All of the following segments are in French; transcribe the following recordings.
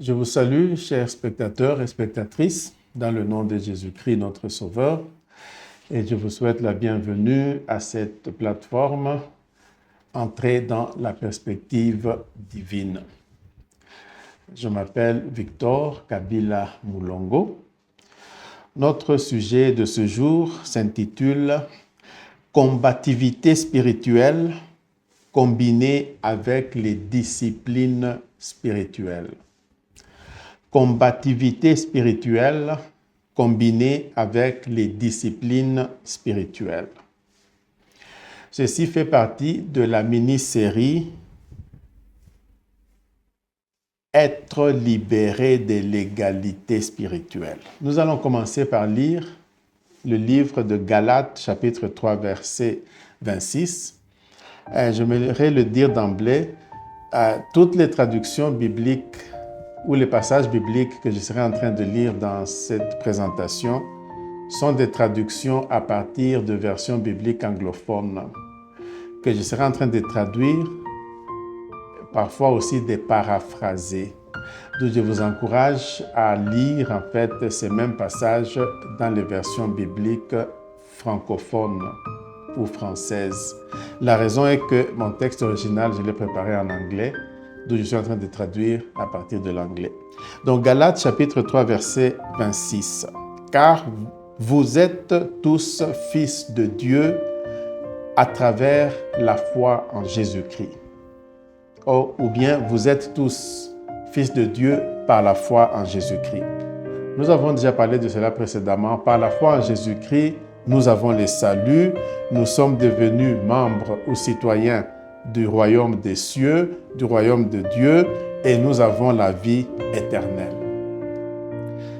Je vous salue, chers spectateurs et spectatrices, dans le nom de Jésus-Christ, notre Sauveur, et je vous souhaite la bienvenue à cette plateforme Entrer dans la perspective divine. Je m'appelle Victor Kabila Moulongo. Notre sujet de ce jour s'intitule « Combativité spirituelle combinée avec les disciplines spirituelles ». Combativité spirituelle combinée avec les disciplines spirituelles. Ceci fait partie de la mini-série « Être libéré de l'égalité spirituelle ». Nous allons commencer par lire le livre de Galates, chapitre 3, verset 26. J'aimerais le dire d'emblée, toutes les traductions bibliques ou les passages bibliques que je serai en train de lire dans cette présentation sont des traductions à partir de versions bibliques anglophones que je serai en train de traduire, parfois aussi de paraphraser. Donc je vous encourage à lire en fait ces mêmes passages dans les versions bibliques francophones ou françaises. La raison est que mon texte original, je l'ai préparé en anglais, d'où je suis en train de traduire à partir de l'anglais. Donc, Galates, chapitre 3, verset 26. « Car vous êtes tous fils de Dieu à travers la foi en Jésus-Christ. » Ou bien, vous êtes tous fils de Dieu par la foi en Jésus-Christ. Nous avons déjà parlé de cela précédemment. Par la foi en Jésus-Christ, nous avons le salut, nous sommes devenus membres ou citoyens du royaume des cieux, du royaume de Dieu, et nous avons la vie éternelle.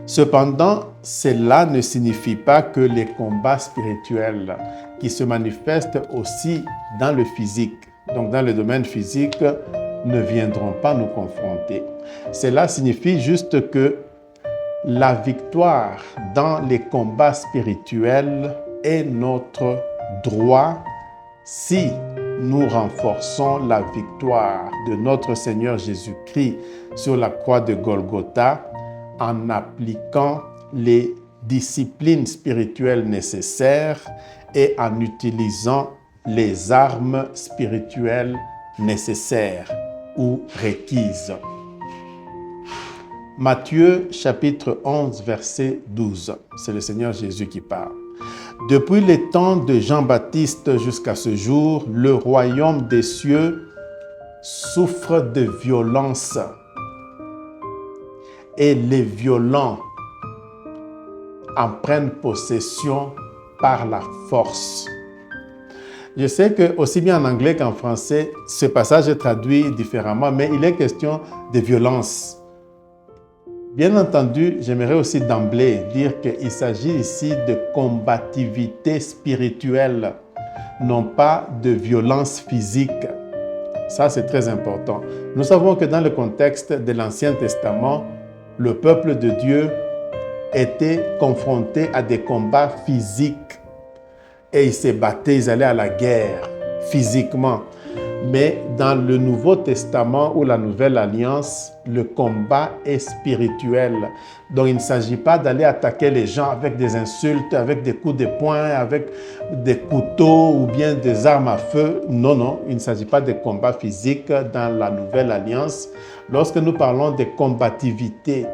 Cependant, cela ne signifie pas que les combats spirituels qui se manifestent aussi dans le physique, donc dans le domaine physique, ne viendront pas nous confronter. Cela signifie juste que la victoire dans les combats spirituels est notre droit si nous renforçons la victoire de notre Seigneur Jésus-Christ sur la croix de Golgotha en appliquant les disciplines spirituelles nécessaires et en utilisant les armes spirituelles nécessaires ou requises. Matthieu chapitre 11, verset 12. C'est le Seigneur Jésus qui parle. Depuis les temps de Jean-Baptiste jusqu'à ce jour, le royaume des cieux souffre de violence et les violents en prennent possession par la force. Je sais que aussi bien en anglais qu'en français, ce passage est traduit différemment, mais il est question de violence. Bien entendu, j'aimerais aussi d'emblée dire qu'il s'agit ici de combativité spirituelle, non pas de violence physique. Ça, c'est très important. Nous savons que dans le contexte de l'Ancien Testament, le peuple de Dieu était confronté à des combats physiques et ils se battaient, ils allaient à la guerre physiquement. Mais dans le Nouveau Testament ou la Nouvelle Alliance, le combat est spirituel. Donc il ne s'agit pas d'aller attaquer les gens avec des insultes, avec des coups de poing, avec des couteaux ou bien des armes à feu. Non, non, il ne s'agit pas de combat physique dans la Nouvelle Alliance. Lorsque nous parlons de combativité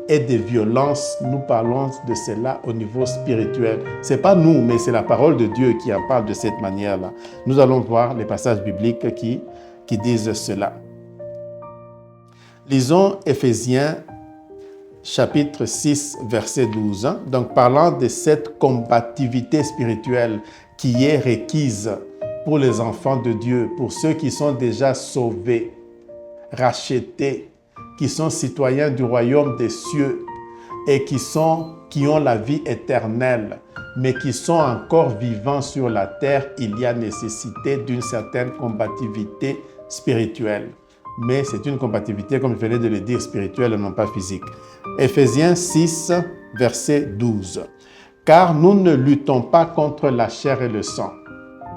et de violence, nous parlons de cela au niveau spirituel. Ce n'est pas nous, mais c'est la parole de Dieu qui en parle de cette manière-là. Nous allons voir les passages bibliques qui disent cela. Lisons Éphésiens chapitre 6, verset 12. Donc, parlant de cette combativité spirituelle qui est requise pour les enfants de Dieu, pour ceux qui sont déjà sauvés, rachetés, qui sont citoyens du royaume des cieux et qui ont la vie éternelle, mais qui sont encore vivants sur la terre, il y a nécessité d'une certaine combativité spirituelle. Mais c'est une combativité, comme je venais de le dire, spirituelle et non pas physique. Éphésiens 6, verset 12. « Car nous ne luttons pas contre la chair et le sang. »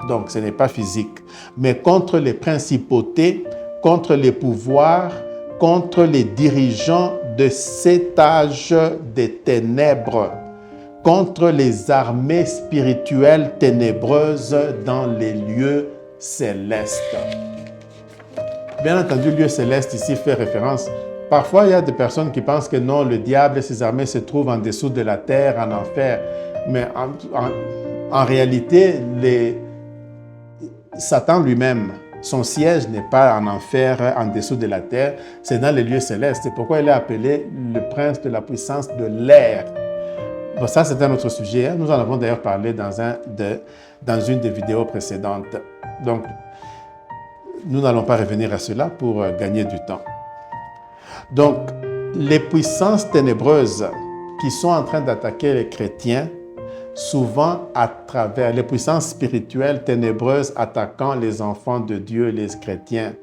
Donc, ce n'est pas physique. « Mais contre les principautés, contre les pouvoirs, contre les dirigeants de cet âge des ténèbres contre les armées spirituelles ténébreuses dans les lieux célestes. Bien entendu, lieu céleste ici fait référence. Parfois, il y a des personnes qui pensent que non, le diable et ses armées se trouvent en dessous de la terre, en enfer. Mais en réalité, Satan lui-même, son siège n'est pas en enfer, en dessous de la terre, c'est dans les lieux célestes. C'est pourquoi il est appelé le prince de la puissance de l'air. Bon, ça, c'est un autre sujet. Nous en avons d'ailleurs parlé dans une des vidéos précédentes. Donc, nous n'allons pas revenir à cela pour gagner du temps. Donc, les puissances ténébreuses qui sont en train d'attaquer les chrétiens, souvent à travers les puissances spirituelles ténébreuses attaquant les enfants de Dieu, les chrétiens,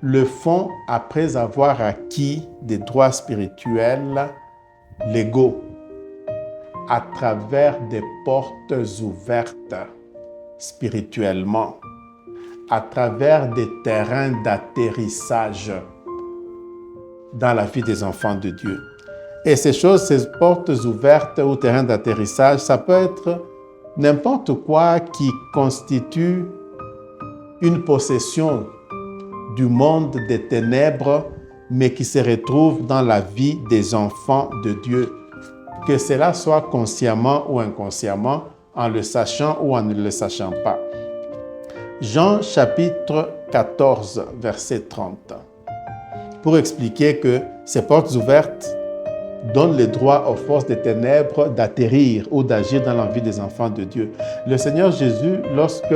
le font après avoir acquis des droits spirituels légaux, à travers des portes ouvertes spirituellement, à travers des terrains d'atterrissage dans la vie des enfants de Dieu. Et ces choses, ces portes ouvertes ou terrains d'atterrissage, ça peut être n'importe quoi qui constitue une possession du monde des ténèbres, mais qui se retrouve dans la vie des enfants de Dieu. Que cela soit consciemment ou inconsciemment, en le sachant ou en ne le sachant pas. Jean chapitre 14, verset 30. Pour expliquer que ces portes ouvertes donnent le droit aux forces des ténèbres d'atterrir ou d'agir dans la vie des enfants de Dieu. Le Seigneur Jésus, lorsque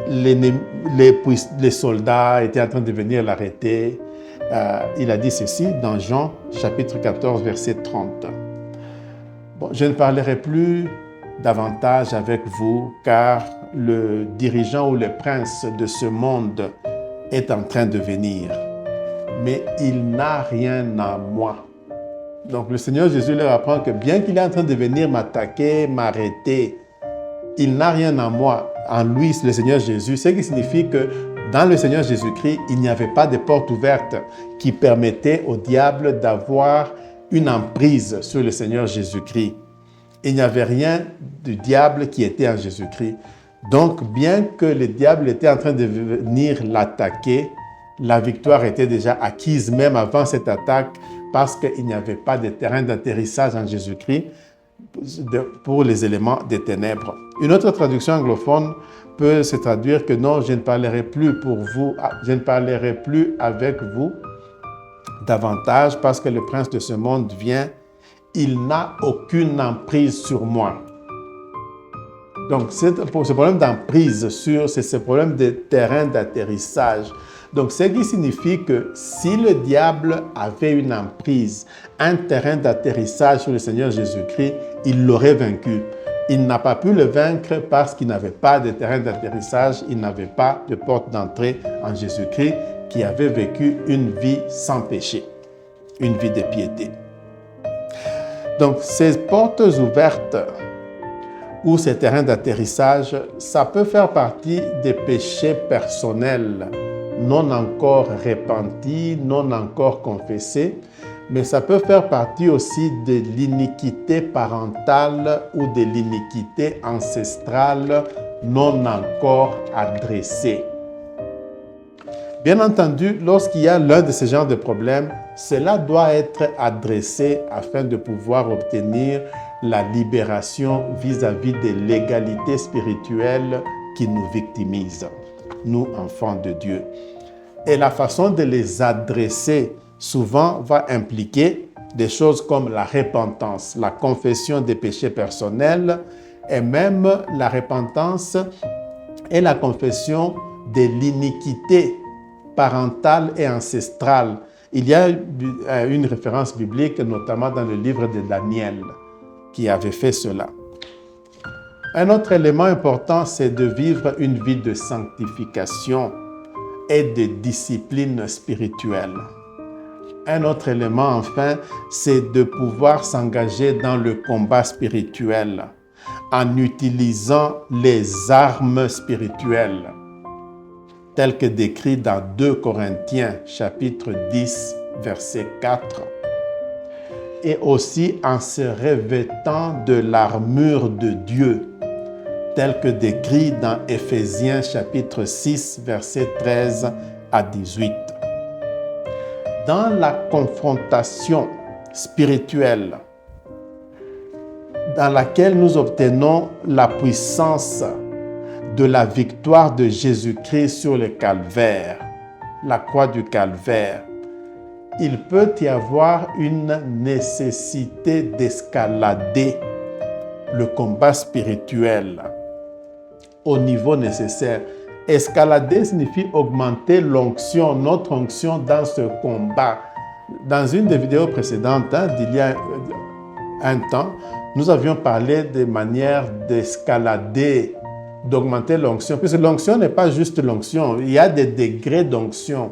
les soldats étaient en train de venir l'arrêter, il a dit ceci dans Jean chapitre 14, verset 30. Bon, je ne parlerai plus davantage avec vous, car le dirigeant ou le prince de ce monde est en train de venir. Mais il n'a rien en moi. Donc le Seigneur Jésus leur apprend que bien qu'il est en train de venir m'attaquer, m'arrêter, il n'a rien en moi. En lui, le Seigneur Jésus, ce qui signifie que dans le Seigneur Jésus-Christ, il n'y avait pas de porte ouverte qui permettait au diable d'avoir une emprise sur le Seigneur Jésus-Christ. Il n'y avait rien du diable qui était en Jésus-Christ. Donc, bien que le diable était en train de venir l'attaquer, la victoire était déjà acquise même avant cette attaque parce qu'il n'y avait pas de terrain d'atterrissage en Jésus-Christ pour les éléments des ténèbres. Une autre traduction anglophone peut se traduire que non, je ne parlerai plus pour vous, je ne parlerai plus avec vous davantage parce que le prince de ce monde vient, il n'a aucune emprise sur moi. Donc, ce problème d'emprise c'est ce problème de terrain d'atterrissage. Donc, ce qui signifie que si le diable avait une emprise, un terrain d'atterrissage sur le Seigneur Jésus-Christ, il l'aurait vaincu. Il n'a pas pu le vaincre parce qu'il n'avait pas de terrain d'atterrissage, il n'avait pas de porte d'entrée en Jésus-Christ qui avait vécu une vie sans péché, une vie de piété. Donc, ces portes ouvertes ou ces terrains d'atterrissage, ça peut faire partie des péchés personnels, non encore repentis, non encore confessés, mais ça peut faire partie aussi de l'iniquité parentale ou de l'iniquité ancestrale non encore adressée. Bien entendu, lorsqu'il y a l'un de ces genres de problèmes, cela doit être adressé afin de pouvoir obtenir la libération vis-à-vis des légalités spirituelles qui nous victimisent, nous, enfants de Dieu. Et la façon de les adresser souvent va impliquer des choses comme la repentance, la confession des péchés personnels et même la repentance et la confession de l'iniquité parentale et ancestrale. Il y a une référence biblique, notamment dans le livre de Daniel, qui avait fait cela. Un autre élément important, c'est de vivre une vie de sanctification et de discipline spirituelle. Un autre élément, enfin, c'est de pouvoir s'engager dans le combat spirituel en utilisant les armes spirituelles, telles que décrites dans 2 Corinthiens, chapitre 10, verset 4. et aussi en se revêtant de l'armure de Dieu, tel que décrit dans Éphésiens chapitre 6, versets 13 à 18. Dans la confrontation spirituelle dans laquelle nous obtenons la puissance de la victoire de Jésus-Christ sur le calvaire, la croix du calvaire, il peut y avoir une nécessité d'escalader le combat spirituel au niveau nécessaire. Escalader signifie augmenter l'onction, notre onction dans ce combat. Dans une des vidéos précédentes, d'il y a un temps, nous avions parlé des manières d'escalader, d'augmenter l'onction. Puisque l'onction n'est pas juste l'onction, il y a des degrés d'onction.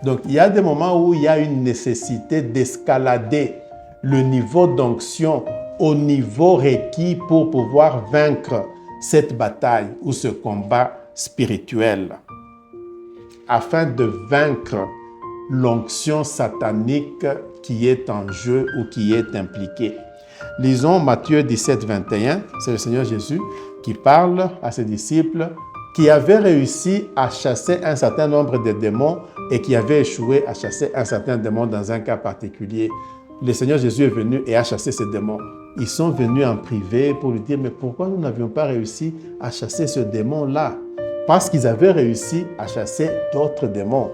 Donc, il y a des moments où il y a une nécessité d'escalader le niveau d'onction au niveau requis pour pouvoir vaincre cette bataille ou ce combat spirituel. Afin de vaincre l'onction satanique qui est en jeu ou qui est impliquée. Lisons Matthieu 17, 21. C'est le Seigneur Jésus qui parle à ses disciples qui avaient réussi à chasser un certain nombre de démons et qui avaient échoué à chasser un certain démon dans un cas particulier. Le Seigneur Jésus est venu et a chassé ces démons. Ils sont venus en privé pour lui dire, mais pourquoi nous n'avions pas réussi à chasser ce démon-là? Parce qu'ils avaient réussi à chasser d'autres démons.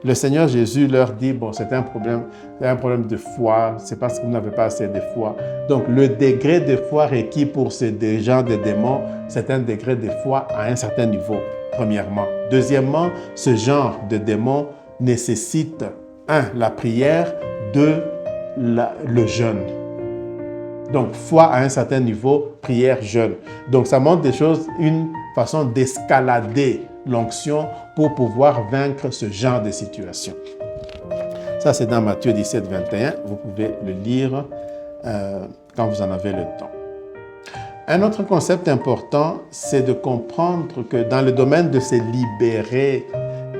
Le Seigneur Jésus leur dit, bon, c'est un problème de foi, c'est parce que vous n'avez pas assez de foi. Donc, le degré de foi requis pour ces gens de démons, c'est un degré de foi à un certain niveau, premièrement. Deuxièmement, ce genre de démons nécessite, la prière, le jeûne. Donc, foi à un certain niveau, prière, jeûne. Donc, ça montre une façon d'escalader l'onction pour pouvoir vaincre ce genre de situation. Ça, c'est dans Matthieu 17, 21. Vous pouvez le lire quand vous en avez le temps. Un autre concept important, c'est de comprendre que dans le domaine de se libérer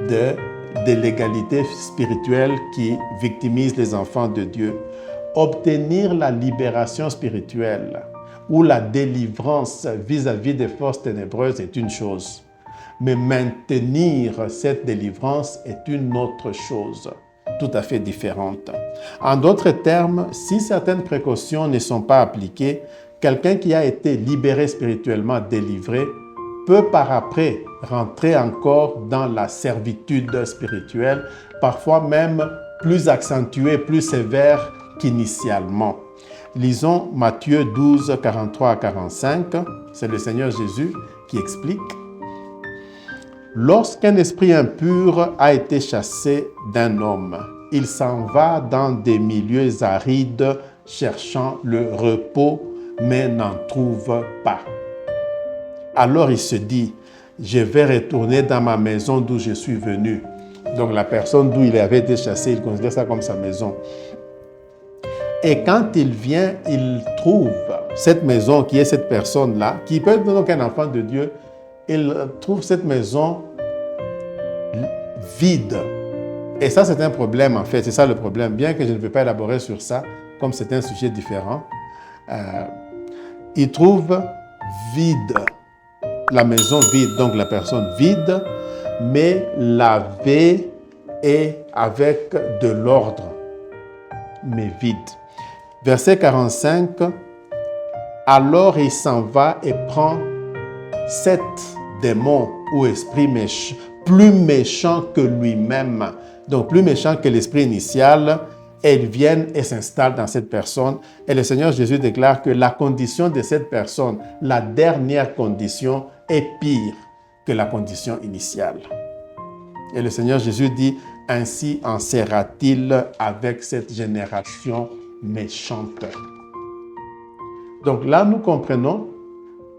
de l'égalité spirituelle qui victimise les enfants de Dieu, obtenir la libération spirituelle ou la délivrance vis-à-vis des forces ténébreuses est une chose. Mais maintenir cette délivrance est une autre chose, tout à fait différente. En d'autres termes, si certaines précautions ne sont pas appliquées, quelqu'un qui a été libéré spirituellement, délivré, peut par après rentrer encore dans la servitude spirituelle, parfois même plus accentuée, plus sévère qu'initialement. Lisons Matthieu 12, 43 à 45. C'est le Seigneur Jésus qui explique. Lorsqu'un esprit impur a été chassé d'un homme, il s'en va dans des milieux arides cherchant le repos, mais n'en trouve pas. Alors il se dit, je vais retourner dans ma maison d'où je suis venu. Donc la personne d'où il avait été chassé, il considère ça comme sa maison. Et quand il vient, il trouve cette maison qui est cette personne-là, qui peut être donc un enfant de Dieu, il trouve cette maison vide. Et ça, c'est un problème en fait, c'est ça le problème. Bien que je ne vais pas élaborer sur ça, comme c'est un sujet différent, il trouve vide, la maison vide, donc la personne vide, mais lavée et avec de l'ordre, mais vide. Verset 45, alors il s'en va et prend 7 démons ou esprits méchants, plus méchants que lui-même, donc plus méchants que l'esprit initial, et ils viennent et s'installent dans cette personne. Et le Seigneur Jésus déclare que la condition de cette personne, la dernière condition, est pire que la condition initiale. Et le Seigneur Jésus dit, ainsi en sera-t-il avec cette génération méchante. Donc là, nous comprenons,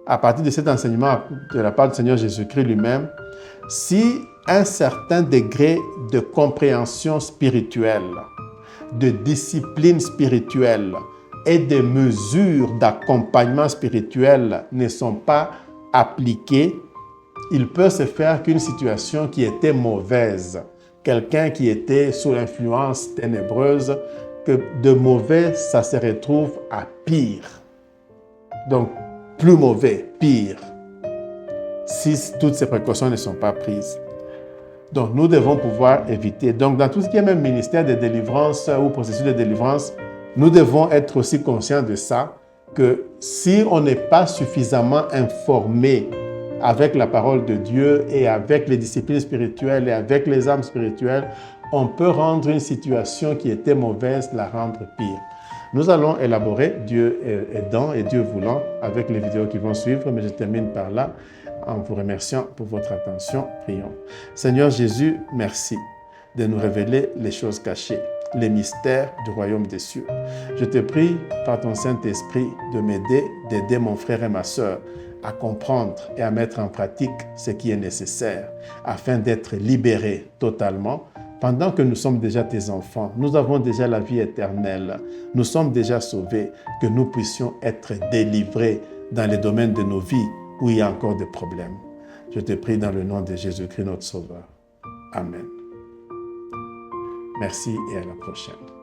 à partir de cet enseignement de la part du Seigneur Jésus-Christ lui-même, si un certain degré de compréhension spirituelle, de discipline spirituelle et de mesures d'accompagnement spirituel ne sont pas appliquées, il peut se faire qu'une situation qui était mauvaise, quelqu'un qui était sous l'influence ténébreuse, que de mauvais, ça se retrouve à pire. Donc, plus mauvais, pire, si toutes ces précautions ne sont pas prises. Donc, nous devons pouvoir éviter. Donc, dans tout ce qui est même ministère de délivrance ou processus de délivrance, nous devons être aussi conscients de ça, que si on n'est pas suffisamment informé avec la parole de Dieu et avec les disciplines spirituelles et avec les âmes spirituelles, on peut rendre une situation qui était mauvaise, la rendre pire. Nous allons élaborer, Dieu aidant et Dieu voulant, avec les vidéos qui vont suivre, mais je termine par là en vous remerciant pour votre attention. Prions. Seigneur Jésus, merci de nous révéler les choses cachées, les mystères du royaume des cieux. Je te prie, par ton Saint-Esprit, de m'aider, d'aider mon frère et ma sœur à comprendre et à mettre en pratique ce qui est nécessaire afin d'être libérés totalement. Pendant que nous sommes déjà tes enfants, nous avons déjà la vie éternelle, nous sommes déjà sauvés, que nous puissions être délivrés dans les domaines de nos vies où il y a encore des problèmes. Je te prie dans le nom de Jésus-Christ, notre Sauveur. Amen. Merci et à la prochaine.